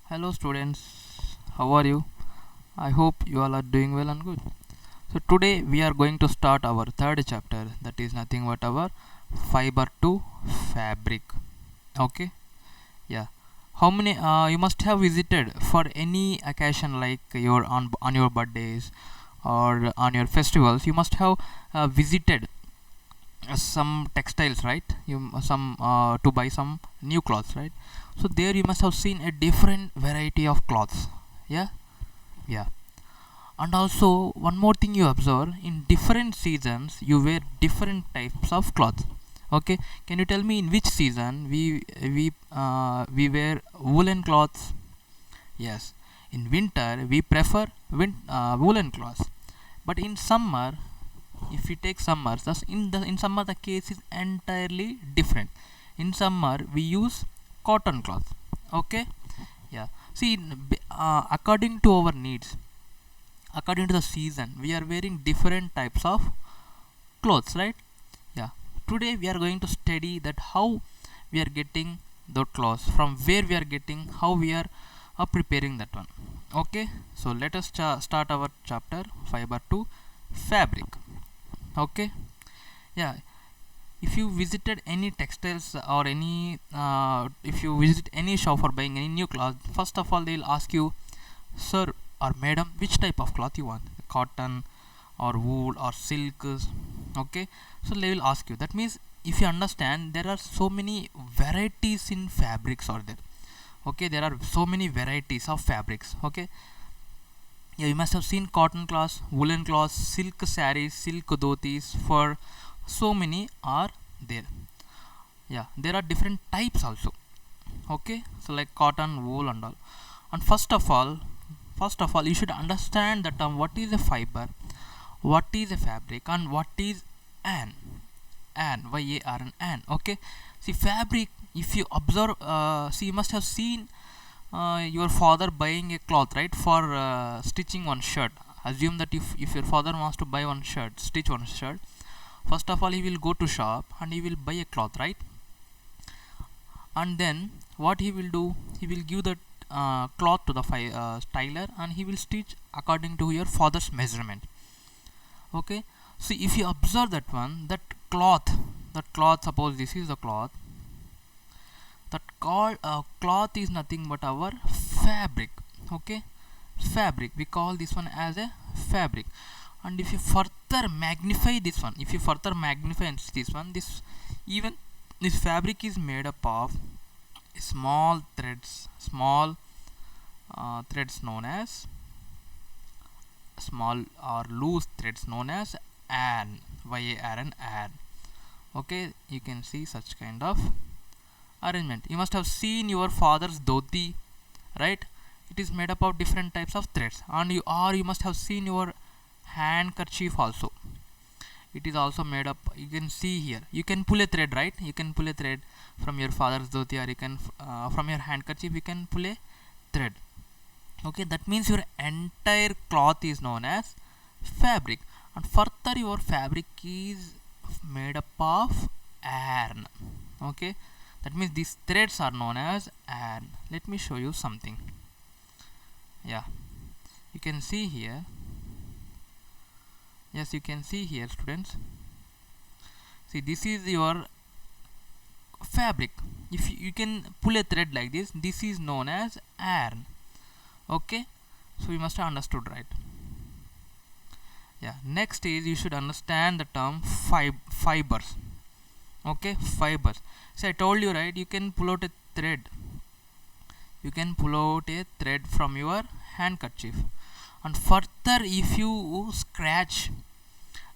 Hello students, how are you? I hope you all are doing well and good. So today we are going to start our third chapter, that is nothing but our fiber to fabric. Okay? Yeah. How many you must have visited for any occasion like your on your birthdays or on your festivals, you must have visited some textiles, right? You some to buy some new clothes, right? So there you must have seen a different variety of clothes. Yeah. Yeah. And also one more thing you observe, in different seasons you wear different types of clothes. Okay, can you tell me in which season we wear woolen clothes? Yes, in winter we prefer woolen clothes, but in summer, if we take summer, thus in summer the case is entirely different. In summer we use cotton cloth. Okay. Yeah, see, according to our needs, according to the season, we are wearing different types of clothes, right? Yeah, today we are going to study that how we are getting the clothes, from where we are getting, how we are preparing that one. Okay, so let us start our chapter fiber to fabric. Okay. Yeah, if you visited any textiles or any if you visit any shop for buying any new cloth, first of all they will ask you, sir or madam, which type of cloth you want, cotton or wool or silk. Okay, so they will ask you. That means if you understand, there are so many varieties in fabrics are there. Okay, there are so many varieties of fabrics. Okay. Yeah, you must have seen cotton cloths, woolen cloths, silk sarees, silk dhotis, for so many are there. Yeah, there are different types also. Okay, so like cotton, wool and all. And first of all you should understand the term, what is a fiber, what is a fabric, and what is an an. Okay, see, fabric, if you observe, see, you must have seen your father buying a cloth, right, for stitching one shirt. Assume that if your father wants to buy one shirt, stitch one shirt, first of all he will go to shop and he will buy a cloth, right? And then what he will do, he will give the cloth to the tailor, and he will stitch according to your father's measurement. Okay, so if you observe that one, that cloth, suppose this is the cloth, that called cloth is nothing but our fabric. Okay, fabric, we call this one as a fabric. And if you further magnify this one, if you further magnify this one, this, even this fabric is made up of small threads known as small or loose threads known as yarn, yarn. Okay, you can see such kind of arrangement. You must have seen your father's dhoti, right? It is made up of different types of threads. And you must have seen your handkerchief also. It is also made up, you can see here, you can pull a thread, right? You can pull a thread from your father's dhoti, or you can from your handkerchief you can pull a thread. Okay, that means your entire cloth is known as fabric. And further, your fabric is made up of yarn. Okay, that means these threads are known as yarn. Let me show you something. Yeah, you can see here. Yes, you can see here, students. See, this is your fabric. If you can pull a thread like this, this is known as yarn. Okay, so you must have understood, right? Yeah, next is you should understand the term fibers. Okay, fibers. So I told you, right, you can pull out a thread, you can pull out a thread from your handkerchief, and further if you scratch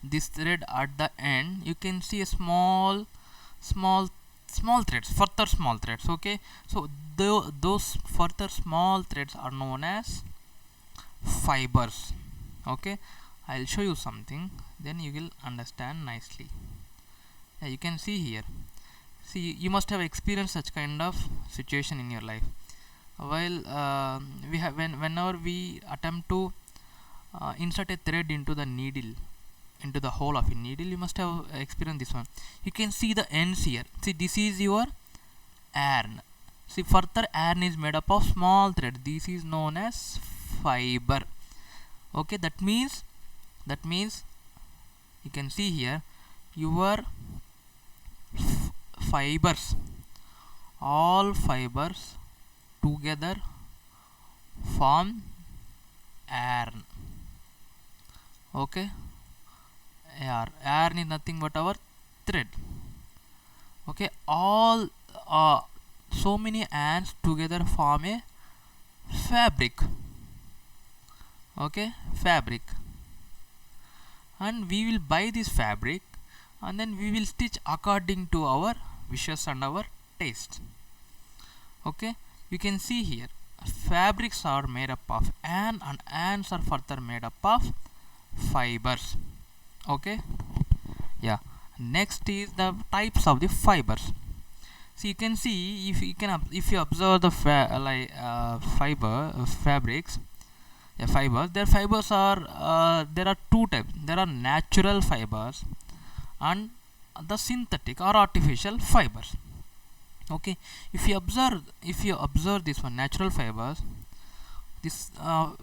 this thread at the end, you can see a small small threads, further small threads. Okay, so those further small threads are known as fibers. Okay, I'll show you something, then you will understand nicely. Yeah, you can see here. See, you must have experienced such kind of situation in your life. While we have whenever we attempt to insert a thread into the needle, into the hole of a needle, you must have experienced this one. You can see the ends here. See, this is your yarn. See, further yarn is made up of small thread. This is known as fiber. Okay, that means you can see here your fibers, all fibers together form yarn. Okay, yarn is nothing but our thread. Okay, all so many yarns together form a fabric. Okay, fabric, and we will buy this fabric and then we will stitch according to our wishes and our taste. Okay, you can see here fabrics are made up of yarn and yarns are further made up of fibers. Okay, yeah. Next is the types of the fibers. So you can see, if you observe the fabrics, fibers, their fibers are there are two types. There are natural fibers and the synthetic or artificial fibers. Okay, if you observe this one, natural fibers,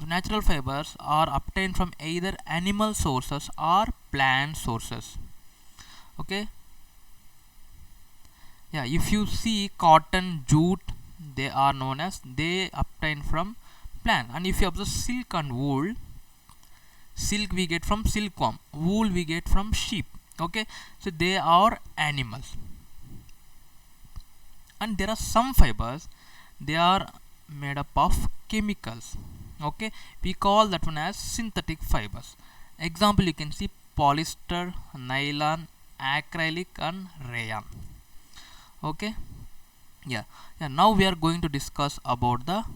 natural fibers are obtained from either animal sources or plant sources. Okay, yeah, if you see cotton, jute, they are known as, they obtain from plant. And if you observe silk and wool, silk we get from silkworm, wool we get from sheep. Okay, so they are animals. And there are some fibers, they are made up of chemicals. Okay, we call that one as synthetic fibers. Example, you can see polyester, nylon, acrylic and rayon. Okay, yeah. Now we are going to discuss about the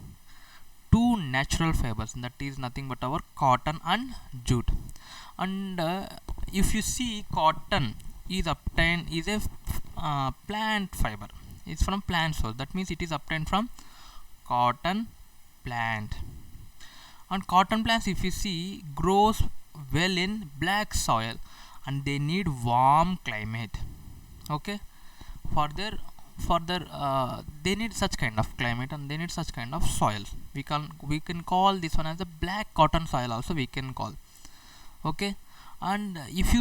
two natural fibers, that is nothing but our cotton and jute. And if you see, cotton is obtained, is a plant fiber. It's from plant source. That means it is obtained from cotton plant. And cotton plants, if you see, grows well in black soil and they need warm climate. Okay, further they need such kind of climate and they need such kind of soils. We can call this one as a black cotton soil also, we can call. Okay, and if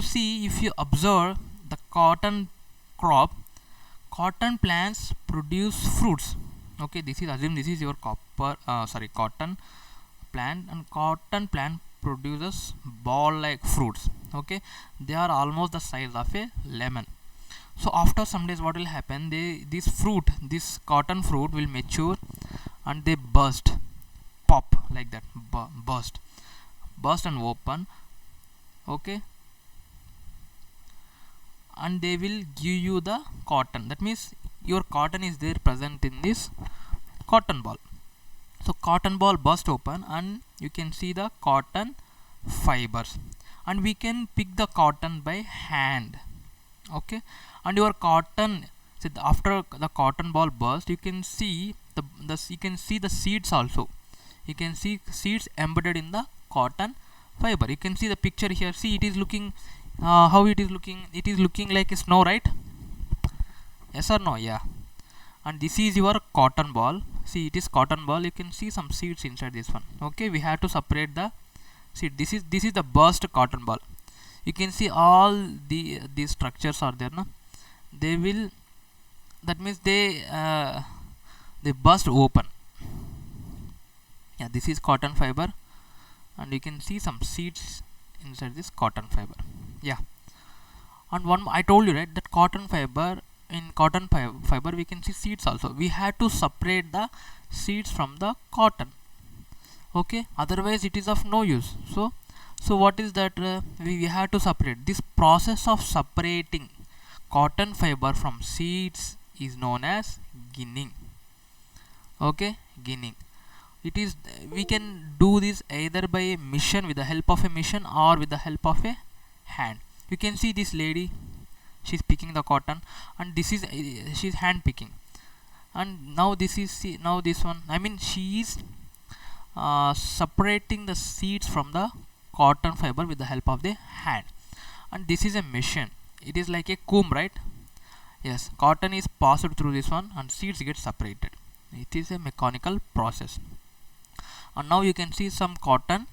you observe the cotton crop, cotton plants produce fruits. Okay, this is your cotton plant, and cotton plant produces ball like fruits. Okay, they are almost the size of a lemon. So after some days, what will happen, this cotton fruit will mature and they burst, pop like that, burst and open. Okay, and they will give you the cotton. That means your cotton is there present in this cotton ball. So cotton ball burst open and you can see the cotton fibers, and we can pick the cotton by hand. Okay, and your cotton, so after the cotton ball burst, you can see the seeds also. You can see seeds embedded in the cotton fiber. You can see the picture here. See, it is looking how it is looking. It is looking like a snow, right? Yes or no? Yeah. And this is your cotton ball. See, it is cotton ball. You can see some seeds inside this one. Okay, we have to separate the seed. This is the burst cotton ball. You can see all these structures are there, no? They will, that means they burst open. Yeah, this is cotton fiber, and you can see some seeds inside this cotton fiber. Yeah, and one I told you, right, that cotton fiber, in cotton fiber we can see seeds also. We have to separate the seeds from the cotton. Okay, otherwise it is of no use. So what is that, we have to separate. This process of separating cotton fiber from seeds is known as ginning. Okay, ginning. It is, we can do this either by a machine, with the help of a machine, or with the help of a hand. You can see this lady, she's picking the cotton, and this is she's hand picking. And now this one, I mean, she is separating the seeds from the cotton fiber with the help of the hand. And this is a machine. It is like a comb, right? Yes, cotton is passed through this one and seeds get separated. It is a mechanical process. And now you can see some cotton,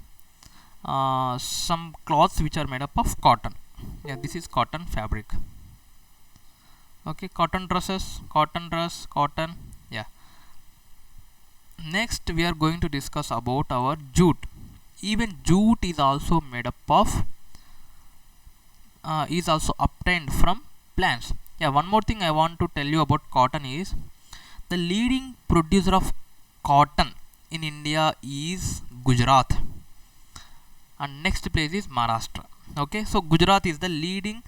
some cloths which are made up of cotton. Yeah, this is cotton fabric. Okay, cotton dresses, cotton dress, cotton. Yeah. Next we are going to discuss about our jute. Even jute is also made up of is also obtained from plants. Yeah, one more thing I want to tell you about cotton is the leading producer of cotton in India is Gujarat, and next place is Maharashtra. Okay, so Gujarat is the leading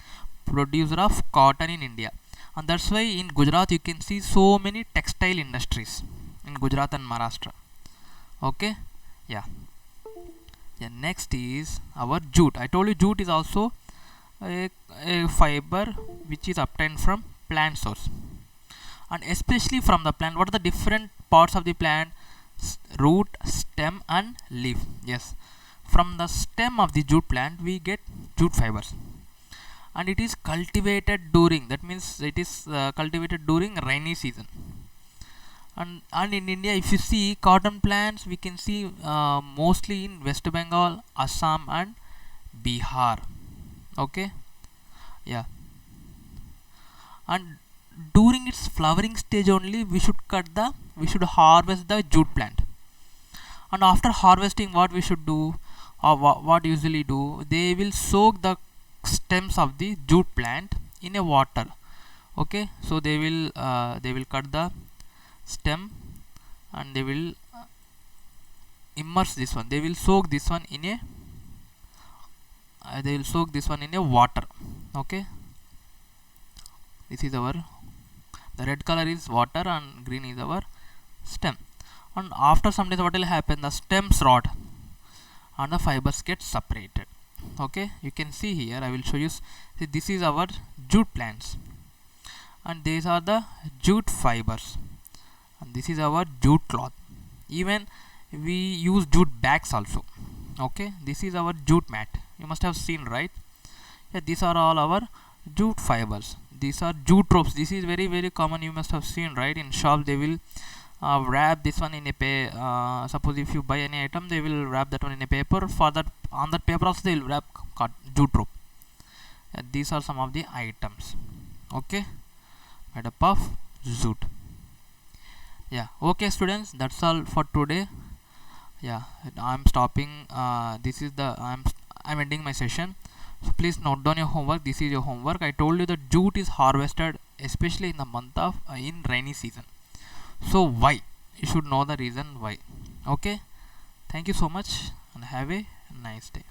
producer of cotton in India, and that's why in Gujarat you can see so many textile industries in Gujarat and Maharashtra. Okay, yeah. Yeah, next is our jute. I told you jute is also a fiber which is obtained from plant source, and especially from the plant. What are the different parts of the plant? Root, stem and leaf. Yes, from the stem of the jute plant we get jute fibers, and it is cultivated during, that means it is cultivated during rainy season. And in India, if you see cotton plants, we can see mostly in West Bengal, Assam and Bihar. Okay, yeah. And during its flowering stage only we should harvest the jute plant. And after harvesting, what we should do, or what usually do, they will soak the stems of the jute plant in a water. Okay, so they will cut the stem, and they will immerse this one, they will soak this one in a water. Okay, this is our, the red color is water and green is our stem. And after some days what will happen, the stems rot and the fibers get separated. Okay, you can see here, I will show you. See, this is our jute plants, and these are the jute fibers, and this is our jute cloth. Even we use jute bags also. Okay, this is our jute mat, you must have seen, right? Yeah, these are all our jute fibers. These are jute ropes. This is very very common, you must have seen, right? In shops they will wrap this one in a suppose if you buy any item, they will wrap that one in a paper. For that, on that paper also they will wrap jute rope. These are some of the items, okay, made up of jute. Yeah, okay students, that's all for today. Yeah, I'm stopping, this is the I'm ending my session. So please note down your homework. This is your homework. I told you that jute is harvested especially in the month of in rainy season. So why? You should know the reason why. Okay, thank you so much and have a nice day.